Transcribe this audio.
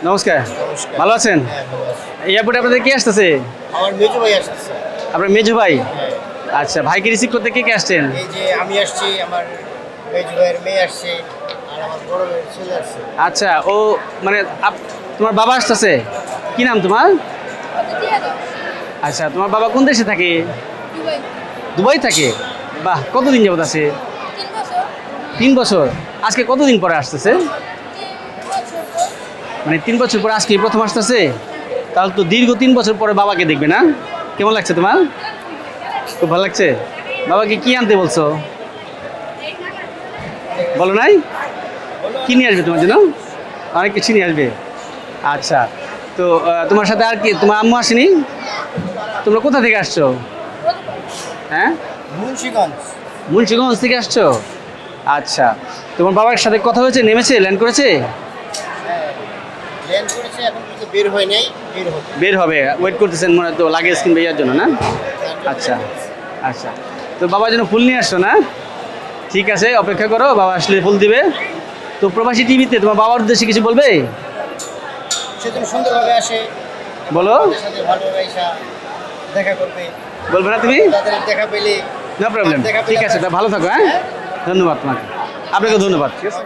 নমস্কার, ভালো আছেন? এয়ারপোর্টে আপনাদের কে আসতেছে? আমার মেজো ভাই আসছে। আপনার মেজো ভাই? হ্যাঁ, আচ্ছা, ভাইকে রিসিভ করতে কে কে আসছেন? এই যে আমি আসছি, আমার মেজো ভাইয়ের মেয়ে আসছে, আর আমার বড় ভাইয়ের ছেলে আসছে। আচ্ছা, ও মানে তোমার বাবা আসতেছে? কি নাম তোমার? আচ্ছা, তোমার বাবা কোন দেশে থাকে? দুবাই থাকে? বাহ, কতদিন যাবত আছে? 3 বছর। আজকে কতদিন পরে আসতেছে? মানে 3 বছর পরে আজকে প্রথম আসতেছে? তাহলে তো দীর্ঘ 3 বছর পরে বাবাকে দেখবে না? কেমন লাগছে তোমার? খুব ভালো লাগছে। বাবাকে কি আনতে বলছো? বলো নাই? কি নিয়ে আসবে তোমার জন্য? অনেক কিছু নিয়ে আসবে। আচ্ছা, তো তোমার সাথে আর কি তোমার আম্মু আসেনি? তোমরা কোথা থেকে আসছো? হ্যাঁ, মুন্সিগঞ্জ। মুন্সিগঞ্জ থেকে আসছো? আচ্ছা, তোমার বাবার সাথে কথা হয়েছে? নেমেছে, ল্যান্ড করেছে? হ্যাঁ, ল্যান্ড করেছে, এখন কিন্তু বের হয় নাই, বের হবে। বের হবে, ওয়েট করতেছেন মনে হয় তো লাগেজ কিনবে ইয়ার জন্য না? আচ্ছা আচ্ছা, তো বাবার জন্য ফুল নিয়ে আসছো না? ঠিক আছে, অপেক্ষা করো, বাবা আসলে ফুল দিবে। তো প্রবাসী টিভিতে তোমার বাবার উদ্দেশ্যে কিছু বলবে? সে যেন সুন্দরভাবে আসে, বলো। আমাদের সাথে ভালোভাবে এসে দেখা করবে। বলবে না তুমি? তাদের দেখা পেলে, নো প্রবলেম, দেখা পেলে ঠিক আছে, তা ভালো থাকো। হ্যাঁ, ধন্যবাদ তোমাকে। আপনাকে ধন্যবাদ। ঠিক আছে।